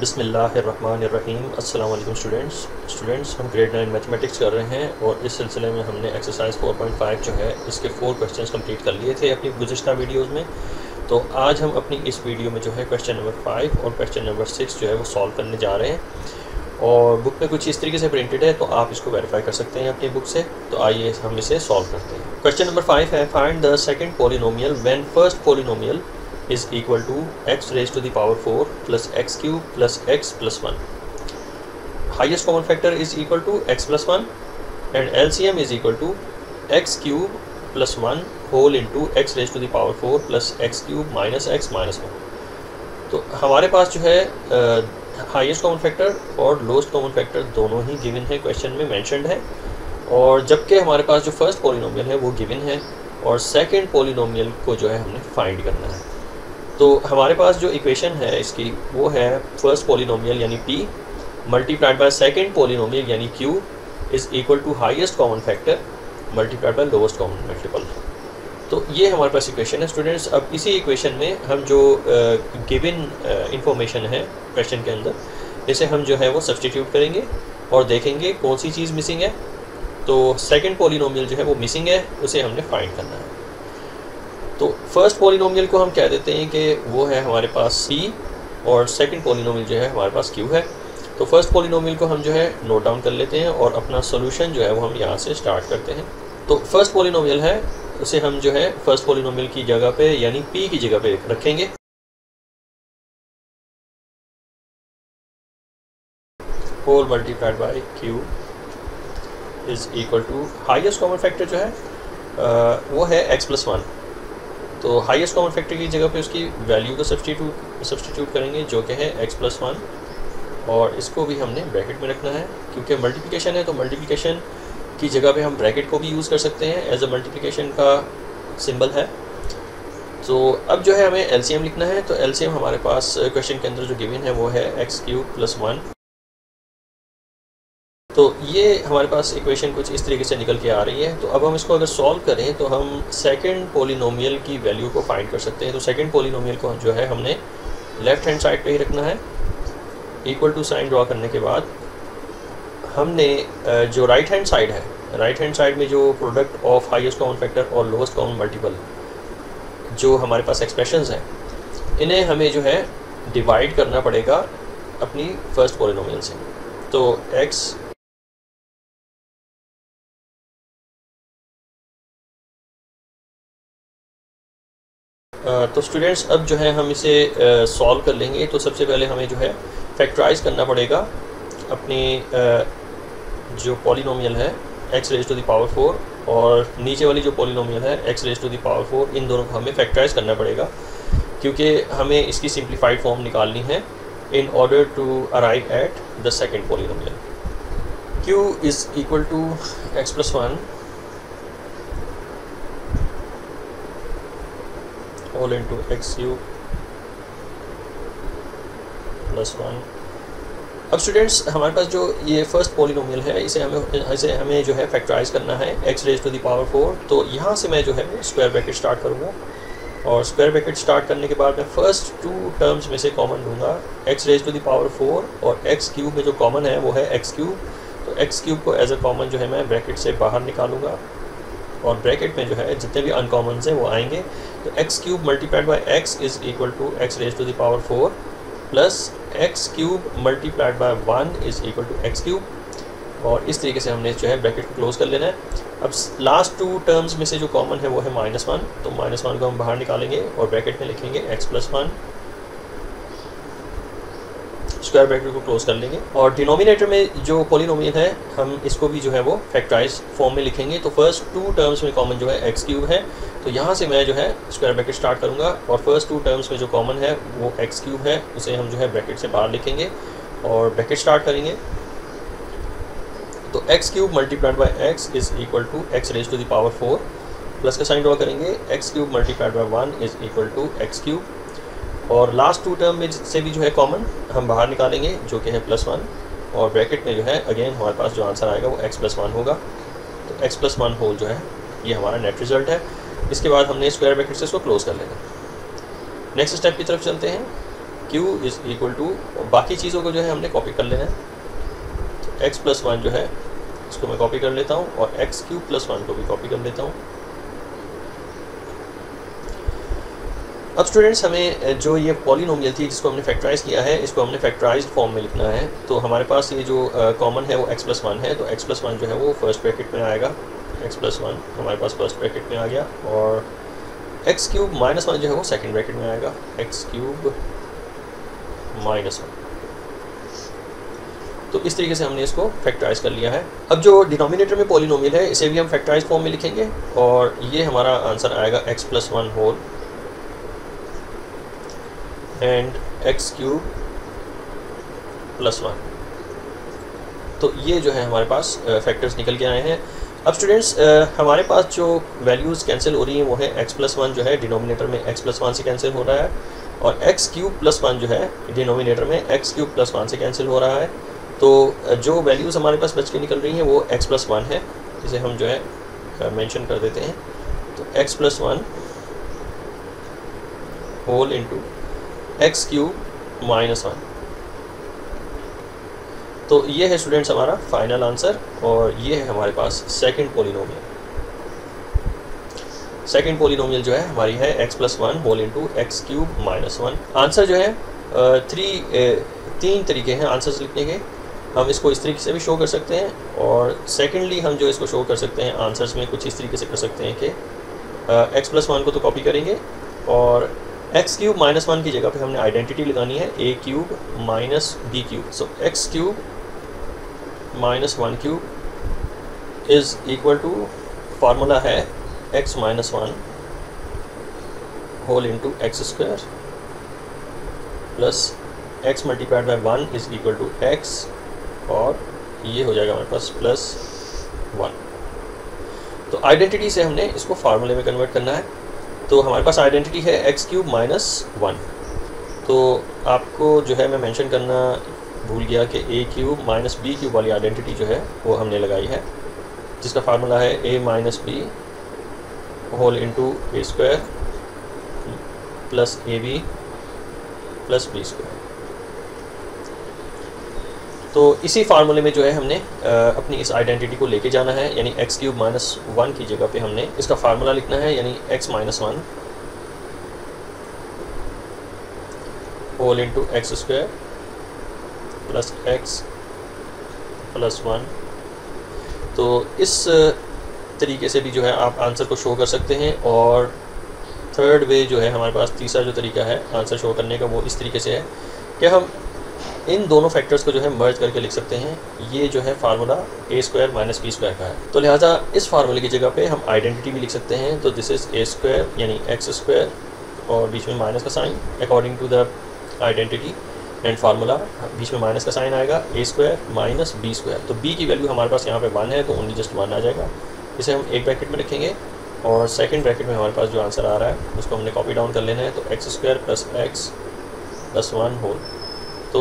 बिस्मिल्लाहिर्रहमानिर्रहीम। अस्सलाम वालेकुम स्टूडेंट्स हम ग्रेड 9 मैथमेटिक्स कर रहे हैं और इस सिलसिले में हमने एक्सरसाइज 4.5 जो है इसके 4 क्वेश्चंस कंप्लीट कर लिए थे अपनी गुज़िश्ता वीडियोस में। तो आज हम अपनी इस वीडियो में जो है क्वेश्चन नंबर 5 और क्वेश्चन नंबर 6 जो है वो सॉल्व करने जा रहे हैं और बुक में कुछ इस तरीके से प्रिंटेड है, तो आप इसको वेरीफाई कर सकते हैं अपनी बुक से। तो आइए हम इसे सॉल्व करते हैं। क्वेश्चन नंबर 5 है, find the second polynomial when first polynomial is equal to x raised to the power 4 plus x cube plus x plus 1. Highest common factor is equal to x plus 1 and LCM is equal to x cube plus 1 whole into x raised to the power 4 plus x cube minus x minus 1. तो हमारे पास जो है highest common factor और lowest common factor दोनों ही given है, question में mentioned है। और जबकि हमारे पास जो फर्स्ट पॉलिनोमियल है वो गिवन है और सेकंड पॉलिनोमियल को जो है हमने फाइंड करना है। तो हमारे पास जो इक्वेशन है इसकी वो है फर्स्ट पॉलिनोमियल यानी p multiplied by second polynomial यानी q is equal to highest common factor multiplied by lowest common multiple. तो ये हमारे पास इक्वेशन है स्टूडेंट्स। अब इसी इक्वेशन में हम जो गिवन इंफॉर्मेशन है क्वेश्चन के अंदर, इसे हम जो है वो सब्सटीट्यूट करेंगे और देखेंगे कौन सी चीज़ मिसिंग है। तो सेकंड पॉलिनोमियल जो है वो मिसिंग है, उसे हमने फाइंड करना है। तो फर्स्ट पॉलिनोमियल को हम कह देते हैं कि वो है हमारे पास c और सेकंड पॉलिनोमियल जो है हमारे पास q है। तो फर्स्ट पॉलिनोमियल को हम जो है नोट डाउन कर लेते हैं और अपना सोल्यूशन जो है वो हम यहाँ से स्टार्ट करते हैं। तो फर्स्ट पॉलिनोमियल है, उसे हम जो है फर्स्ट पॉलिनोमियल की जगह पे यानी p की जगह पे रखेंगे। Whole multiplied by q is equal to highest common factor जो है वो है x प्लस 1। तो हाईएस्ट कॉमन फैक्टर की जगह पे उसकी वैल्यू को सब्सटीट्यूट करेंगे जो कि है x प्लस 1 और इसको भी हमने ब्रैकेट में रखना है क्योंकि मल्टीप्लिकेशन है। तो मल्टीप्लिकेशन की जगह पे हम ब्रैकेट को भी यूज़ कर सकते हैं, एज अ मल्टीप्लिकेशन का सिंबल है। तो अब जो है हमें एलसीएम लिखना है। तो एलसीएम हमारे पास क्वेश्चन के अंदर जो गिवन है वो है x क्यूब प्लस 1। तो ये हमारे पास इक्वेशन कुछ इस तरीके से निकल के आ रही है। तो अब हम इसको अगर सॉल्व करें तो हम सेकंड पॉलिनोमियल की वैल्यू को फाइंड कर सकते हैं। तो सेकंड पॉलिनोमियल को जो है हमने लेफ़्ट हैंड साइड पे ही रखना है। इक्वल टू साइन ड्रॉ करने के बाद हमने जो राइट हैंड साइड है, राइट हैंड साइड में जो product of highest common factor और लोएस्ट कॉमन मल्टीपल जो हमारे पास एक्सप्रेशंस हैं, इन्हें हमें जो है डिवाइड करना पड़ेगा अपनी फर्स्ट पॉलिनोमियल से। तो x तो स्टूडेंट्स अब जो है हम इसे सॉल्व कर लेंगे। तो सबसे पहले हमें जो है फैक्टराइज करना पड़ेगा अपनी जो पॉलिनोमियल है x raise to the power 4 और नीचे वाली जो पॉलिनोमियल है x raise to the power 4, इन दोनों को हमें फैक्टराइज करना पड़ेगा क्योंकि हमें इसकी सिंप्लीफाइड फॉर्म निकालनी है in order to arrive at the second polynomial. q is equal to x plus 1 whole into x cube plus 1। अब स्टूडेंट्स हमारे पास जो ये फर्स्ट पॉलिनोमियल है इसे हमें जो है फैक्टराइज करना है x raise to the power 4। तो यहाँ से मैं जो है स्क्वायर ब्रैकेट स्टार्ट करूँगा और स्क्वायर ब्रैकेट स्टार्ट करने के बाद मैं फर्स्ट 2 टर्म्स में से कॉमन लूँगा। x raise to the power 4 और x क्यूब में जो कॉमन है वो है x क्यूब। तो x क्यूब को एज अ कॉमन जो है मैं ब्रैकेट से बाहर निकालूंगा और ब्रैकेट में जो है जितने भी अनकॉमन हैं वो आएंगे। तो x cube multiplied by x is equal to x raise to the power 4 plus x cube multiplied by 1 is equal to x cube. और इस तरीके से हमने जो है ब्रैकेट को क्लोज कर लेना है। अब लास्ट 2 टर्म्स में से जो कॉमन है वो है -1। तो -1 को हम बाहर निकालेंगे और ब्रैकेट में लिखेंगे x प्लस 1, स्क्वायर ब्रैकेट को क्लोज कर लेंगे। और डिनोमिनेटर में जो पॉलिनोमियल है हम इसको भी जो है वो फैक्टराइज फॉर्म में लिखेंगे। तो फर्स्ट 2 टर्म्स में कॉमन जो है x क्यूब है, तो यहाँ से मैं जो है स्क्वायर ब्रैकेट स्टार्ट करूँगा और फर्स्ट 2 टर्म्स में जो कॉमन है वो x क्यूब है, उसे हम जो है ब्रैकेट से बाहर लिखेंगे और ब्रैकेट स्टार्ट करेंगे। तो x cube multiplied by x is equal to x raise to the power 4 plus का साइन ड्रॉ करेंगे, x cube multiplied by 1 is equal to x cube. और लास्ट 2 टर्म में से भी जो है कॉमन हम बाहर निकालेंगे जो कि है +1 और ब्रैकेट में जो है अगेन हमारे पास जो आंसर आएगा वो x प्लस 1 होगा। तो x प्लस 1 होल जो है ये हमारा नेट रिज़ल्ट है। इसके बाद हमने स्क्वायर ब्रैकेट से इसको क्लोज कर लेना। नेक्स्ट स्टेप की तरफ चलते हैं। q इज़ इक्वल टू, बाकी चीज़ों को जो है हमने कॉपी कर लेना है। तो x प्लस 1 जो है इसको मैं कॉपी कर लेता हूँ और x क्यूब प्लस 1 को भी कॉपी कर लेता हूँ। अब स्टूडेंट्स हमें जो ये पॉलिनोमियल थी जिसको हमने फैक्टराइज किया है, इसको हमने फैक्टराइज्ड फॉर्म में लिखना है। तो हमारे पास ये जो कॉमन है वो x प्लस 1 है, तो x प्लस 1 जो है वो फर्स्ट ब्रैकेट में आएगा। x प्लस 1 हमारे पास फर्स्ट ब्रैकेट में आ गया और x क्यूब माइनस 1 जो है वो सेकंड ब्रैकेट में आएगा। x cube minus 1। तो इस तरीके से हमने इसको फैक्टराइज कर लिया है। अब जो डिनोमिनेटर में पॉलिनोमियल है इसे भी हम फैक्टराइज फॉर्म में लिखेंगे और ये हमारा आंसर आएगा x plus 1 whole and x cube plus 1। तो ये जो है हमारे पास फैक्टर्स निकल के आए हैं। अब स्टूडेंट्स हमारे पास जो वैल्यूज़ कैंसिल हो रही हैं वो है x प्लस 1 जो है डिनोमिनेटर में x प्लस 1 से कैंसिल हो रहा है और x क्यूब प्लस 1 जो है डिनोमिनेटर में x क्यूब प्लस 1 से कैंसिल हो रहा है। तो जो वैल्यूज़ हमारे पास बच के निकल रही हैं वो x प्लस 1 है, इसे हम जो है मेंशन कर देते हैं। तो x plus 1 whole into x cube minus 1। तो ये है स्टूडेंट्स हमारा फाइनल आंसर और ये है हमारे पास सेकंड पॉलिनोमियल। सेकंड पॉलिनोमियल जो है हमारी है x plus 1 whole into x cube minus 1। Answer जो है तीन तरीके हैं आंसर्स लिखने के। हम इसको इस तरीके से भी शो कर सकते हैं और सेकेंडली हम जो इसको शो कर सकते हैं आंसर्स में कुछ इस तरीके से कर सकते हैं कि x प्लस 1 को तो कॉपी करेंगे और x क्यूब माइनस 1 की जगह पे हमने आइडेंटिटी लगानी है a cube minus b cube. So x cube minus 1 cube is equal to, formula है x minus 1 whole into x square plus x multiplied by 1 is equal to x और ये हो जाएगा हमारे पास प्लस 1। तो आइडेंटिटी से हमने इसको फार्मूले में कन्वर्ट करना है। तो हमारे पास आइडेंटिटी है x क्यूब माइनस 1। तो आपको जो है मैं मेंशन करना भूल गया कि a cube minus b cube वाली आइडेंटिटी जो है वो हमने लगाई है, जिसका फार्मूला है a minus b whole into a square plus a b plus b square. तो इसी फार्मूले में जो है हमने अपनी इस आइडेंटिटी को लेके जाना है, यानी x क्यूब माइनस 1 की जगह पे हमने इसका फार्मूला लिखना है, यानी x minus 1 whole into x square plus x plus 1। तो इस तरीके से भी जो है आप आंसर को शो कर सकते हैं। और थर्ड वे जो है हमारे पास तीसरा जो तरीका है आंसर शो करने का वो इस तरीके से है कि हम इन दोनों फैक्टर्स को जो है मर्ज करके लिख सकते हैं। ये जो है formula a square minus B square का है, तो लिहाजा इस फार्मूले की जगह पे हम आइडेंटिटी भी लिख सकते हैं। तो दिस इज़ a स्क्वायर यानी एक्स स्क्वायर और बीच में माइनस का sign according to the identity and formula, बीच में माइनस का साइन आएगा a square minus B square. तो b की वैल्यू हमारे पास यहाँ पे 1 है तो ओनली जस्ट 1 आ जाएगा। इसे हम एक ब्रैकेट में रखेंगे और सेकंड ब्रैकेट में हमारे पास जो आंसर आ रहा है उसको हमने कॉपी डाउन कर लेना है। तो x square plus x plus 1 whole. तो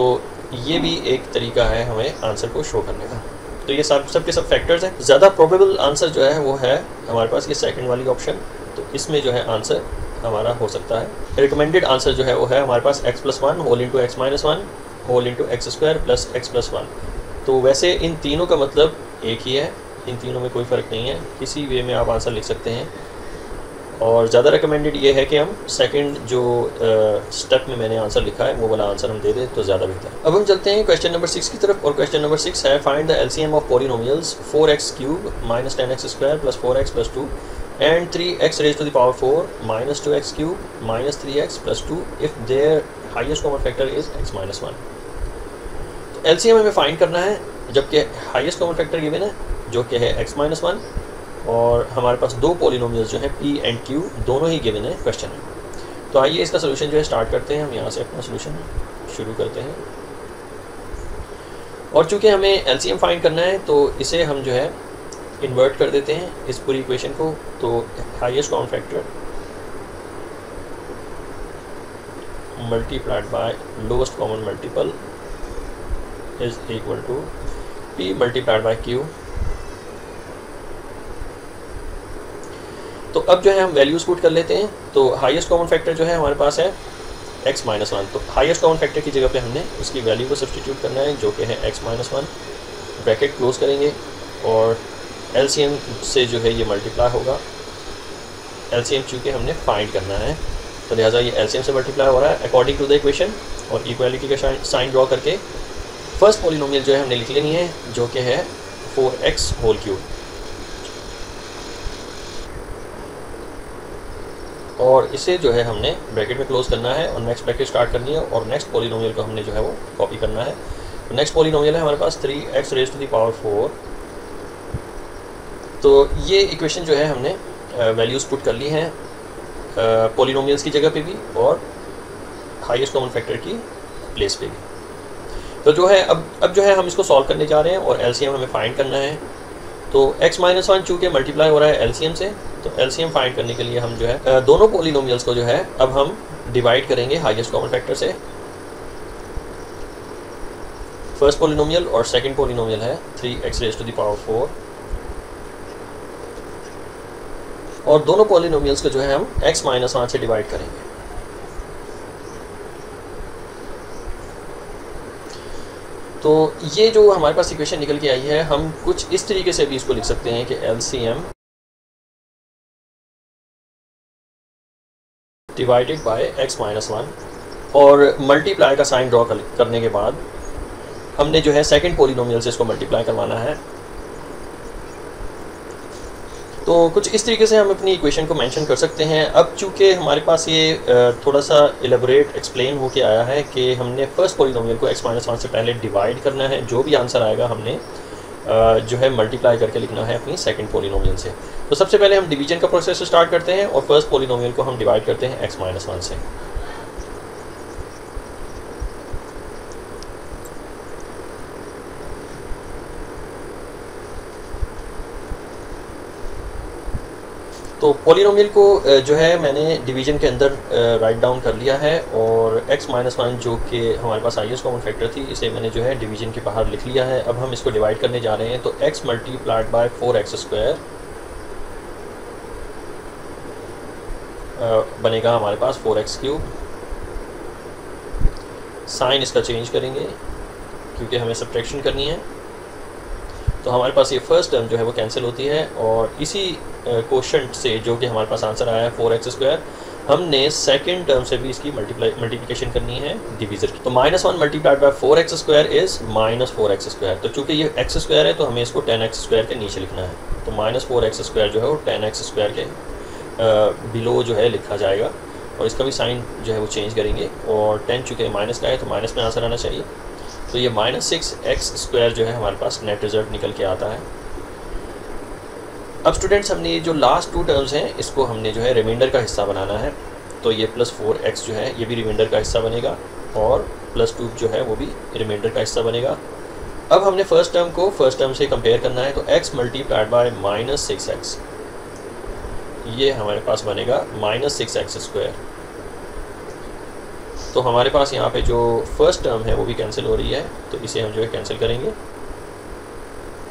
ये भी एक तरीका है हमें आंसर को शो करने का। तो ये सब के सब फैक्टर्स हैं। ज़्यादा प्रोबेबल आंसर जो है वो है हमारे पास ये सेकंड वाली ऑप्शन। तो इसमें जो है आंसर हमारा हो सकता है, रिकमेंडेड आंसर जो है वो है हमारे पास x plus 1 whole into x minus 1 whole into x square plus x plus 1। तो वैसे इन तीनों का मतलब एक ही है, इन तीनों में कोई फ़र्क नहीं है, किसी वे में आप आंसर लिख सकते हैं। और ज़्यादा रिकमेंडेड ये है कि हम सेकंड जो स्टेप में मैंने आंसर लिखा है वो वाला आंसर हम दे दें तो ज़्यादा बेहतर है। अब हम चलते हैं क्वेश्चन नंबर 6 की तरफ। और क्वेश्चन नंबर 6 है find the LCM of polynomials 4x cube minus 10x square plus 4x plus 2 and 3x raise to the power 4 minus 2x cube minus 3x plus 2 if their highest common factor is x minus 1। तो LCM हमें find करना है जबकि highest common factor given है जो कि है x minus 1 और हमारे पास दो पॉलिनोमियल्स जो हैं p एंड q दोनों ही गिवन है क्वेश्चन में। तो आइए इसका सोल्यूशन जो है स्टार्ट करते हैं। हम यहाँ से अपना सोल्यूशन शुरू करते हैं और चूँकि हमें एलसीएम फाइंड करना है तो इसे हम जो है इन्वर्ट कर देते हैं इस पूरी इक्वेशन को। तो highest common factor multiplied by lowest common multiple is equal to p multiplied by q। तो अब जो है हम वैल्यूज पुट कर लेते हैं। तो हाईएस्ट कॉमन फैक्टर जो है हमारे पास है x माइनस वन। तो हाईएस्ट कॉमन फैक्टर की जगह पे हमने उसकी वैल्यू को सब्सटीट्यूट करना है जो कि है x minus one, bracket close करेंगे और LCM से जो है ये मल्टीप्लाई होगा। LCM चूँकि हमने फाइंड करना है तो लिहाजा ये LCM से मल्टीप्लाई हो रहा है अकॉर्डिंग टू द इक्वेशन, और इक्वालिटी का साइन ड्रॉ करके फर्स्ट पॉलिनोमियल जो है हमने लिख लेनी है जो कि है 4x होल क्यूब, और इसे जो है हमने ब्रैकेट में क्लोज करना है और नेक्स्ट ब्रैकेट स्टार्ट करनी है और नेक्स्ट पॉलिनोमियल को हमने जो है वो कॉपी करना है। तो नेक्स्ट पॉलिनोमियल है हमारे पास 3x raise to the power 4। तो ये इक्वेशन जो है हमने वैल्यूज़ पुट कर ली हैं पॉलिनोमियल्स की जगह पे भी और हाईएस्ट कॉमन फैक्टर की प्लेस पे भी। तो जो है अब जो है हम इसको सॉल्व करने जा रहे हैं और LCM हमें फाइंड करना है। तो x माइनस वन चूँकि मल्टीप्लाई हो रहा है LCM से, तो LCM फाइंड करने के लिए हम जो है दोनों पॉलिनोमियल्स को जो है अब हम डिवाइड करेंगे हाईएस्ट कॉमन फैक्टर से। फर्स्ट पॉलिनोमियल और सेकंड पॉलिनोमियल है 3x raise to the power 4, और दोनों पॉलिनोमियल्स को जो है हम x माइनस वन से डिवाइड करेंगे। तो ये जो हमारे पास इक्वेशन निकल के आई है, हम कुछ इस तरीके से भी इसको लिख सकते हैं कि LCM divided by x minus one, और मल्टीप्लाई का साइन ड्रॉ करने के बाद हमने जो है सेकंड पॉलिनोमियल से इसको मल्टीप्लाई करवाना है। तो कुछ इस तरीके से हम अपनी इक्वेशन को मेंशन कर सकते हैं। अब चूँकि हमारे पास ये थोड़ा सा एलेबोरेट एक्सप्लेन होके आया है कि हमने फर्स्ट पॉलिनोमियल को x माइनस वन से पहले डिवाइड करना है, जो भी आंसर आएगा हमने जो है मल्टीप्लाई करके लिखना है अपनी सेकंड पॉलिनोमियल से। तो सबसे पहले हम डिवीजन का प्रोसेस स्टार्ट करते हैं और फर्स्ट पॉलिनोमियल को हम डिवाइड करते हैं x माइनस वन से। तो पॉलिनोमियल को जो है मैंने डिवीजन के अंदर राइट डाउन कर लिया है, और x माइनस वन जो कि हमारे पास हाईएस्ट कॉमन फैक्टर थी, इसे मैंने जो है डिवीजन के बाहर लिख लिया है। अब हम इसको डिवाइड करने जा रहे हैं। तो x multiplied by 4x square बनेगा हमारे पास 4x क्यूब। साइन इसका चेंज करेंगे क्योंकि हमें सब्ट्रैक्शन करनी है। तो हमारे पास ये फर्स्ट टर्म जो है वो कैंसिल होती है, और इसी क्वोशंट से जो कि हमारे पास आंसर आया है 4x स्क्वायर, हमने सेकंड टर्म से भी इसकी मल्टीप्लिकेशन करनी है डिवीज़र की। तो minus one multiplied by 4x square is minus 4x square. तो चूँकि ये x स्क्वायर है तो हमें इसको 10x स्क्वायर के नीचे लिखना है। तो माइनस 4x स्क्वायर जो है वो 10x स्क्वायर के बिलो जो है लिखा जाएगा, और इसका भी साइन जो है वो चेंज करेंगे। और 10 चूँकि माइनस का है तो माइनस में आंसर आना चाहिए। तो ये माइनस 6x स्क्वायर जो है हमारे पास नेट रिजल्ट निकल के आता है। अब स्टूडेंट्स हमने ये जो लास्ट टू टर्म्स हैं इसको हमने जो है रिमाइंडर का हिस्सा बनाना है। तो ये प्लस 4x जो है ये भी रिमाइंडर का हिस्सा बनेगा, और प्लस 2 जो है वो भी रिमाइंडर का हिस्सा बनेगा। अब हमने फर्स्ट टर्म को फर्स्ट टर्म से कंपेयर करना है। तो x multiplied by minus 6x, ये हमारे पास बनेगा माइनस 6x स्क्वायर। तो हमारे पास यहाँ पे जो फर्स्ट टर्म है वो भी कैंसिल हो रही है, तो इसे हम जो है कैंसिल करेंगे।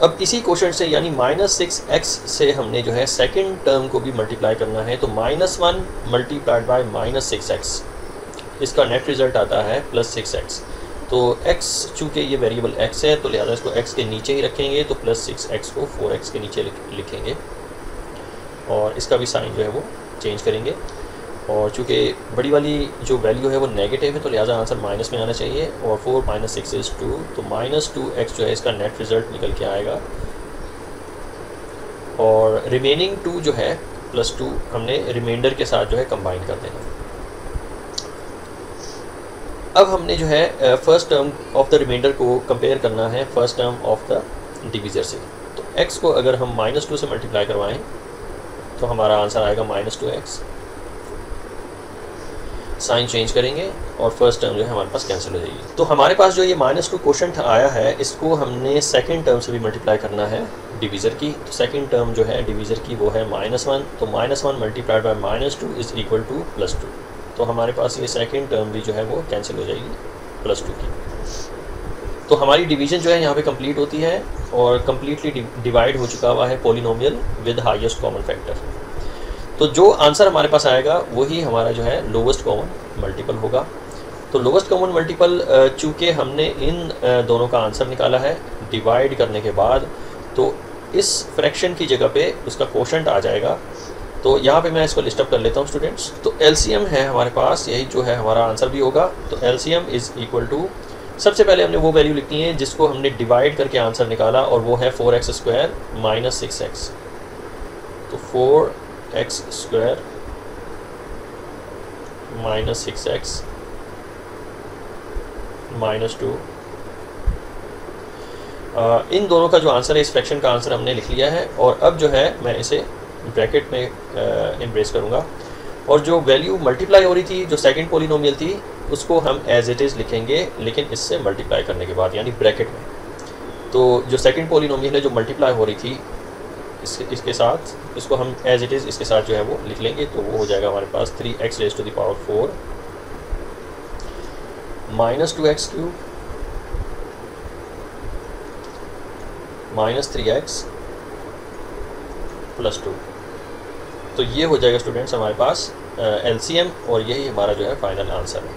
अब इसी क्वोशंट से यानी माइनस 6x से हमने जो है सेकंड टर्म को भी मल्टीप्लाई करना है। तो minus 1 multiplied bye minus 6x, इसका नेट रिजल्ट आता है प्लस 6x। तो x चूँकि ये वेरिएबल x है तो लिहाजा इसको x के नीचे ही रखेंगे, तो प्लस 6x को 4x के नीचे लिखेंगे, और इसका भी साइन जो है वो चेंज करेंगे। और चूँकि बड़ी वाली जो वैल्यू है वो नेगेटिव है तो लिहाजा आंसर माइनस में आना चाहिए, और 4 माइनस 6 इज़ 2, तो माइनस 2x जो है इसका नेट रिज़ल्ट निकल के आएगा। और रिमेनिंग 2 जो है प्लस 2 हमने रिमाइंडर के साथ जो है कंबाइन कर देना। अब हमने जो है first term of the remainder को कंपेयर करना है first term of the divisor से। तो x को अगर हम माइनस 2 से मल्टीप्लाई करवाएं तो हमारा आंसर आएगा माइनस 2x। साइन चेंज करेंगे और फर्स्ट टर्म जो है हमारे पास कैंसिल हो जाएगी। तो हमारे पास जो ये माइनस 2 क्वोशंट आया है इसको हमने सेकंड टर्म से भी मल्टीप्लाई करना है डिवीज़र की। तो सेकंड टर्म जो है डिवीज़र की वो है -1, तो -1 multiplied by -2 is equal to +2। तो हमारे पास ये सेकंड टर्म भी जो है वो कैंसिल हो जाएगी +2 की। तो हमारी डिवीज़न जो है यहाँ पे कंप्लीट होती है और कम्प्लीटली डिवाइड हो चुका हुआ है polynomial with highest common factor. तो जो आंसर हमारे पास आएगा वही हमारा जो है लोवेस्ट कॉमन मल्टीपल होगा। तो लोवेस्ट कॉमन मल्टीपल चूँकि हमने इन दोनों का आंसर निकाला है डिवाइड करने के बाद, तो इस फ्रैक्शन की जगह पे उसका कोशेंट आ जाएगा। तो यहाँ पे मैं इसको लिस्ट अप कर लेता हूँ स्टूडेंट्स। तो एलसीएम है हमारे पास, यही जो है हमारा आंसर भी होगा। तो एलसीएम इज़ इक्वल टू, सबसे पहले हमने वो वैल्यू लिखनी है जिसको हमने डिवाइड करके आंसर निकाला, और वो है 4x² माइनस 6x। तो 4x² माइनस 6x माइनस 2। इन दोनों का जो आंसर है, इस फ्रैक्शन का आंसर हमने लिख लिया है। और अब जो है मैं इसे ब्रैकेट में एम्ब्रेस करूँगा, और जो वैल्यू मल्टीप्लाई हो रही थी, जो सेकंड पॉलिनोमियल थी, उसको हम एज इट इज़ लिखेंगे, लेकिन इससे मल्टीप्लाई करने के बाद, यानी ब्रैकेट में। तो जो सेकंड पॉलिनोमियल है जो मल्टीप्लाई हो रही थी इसके साथ, इसको हम एज इट इज़ इसके साथ जो है वो लिख लेंगे। तो वो हो जाएगा हमारे पास 3x⁴ minus 2x³ minus 3x plus 2। तो ये हो जाएगा स्टूडेंट्स हमारे पास एलसीएम, और यही हमारा जो है फाइनल आंसर है।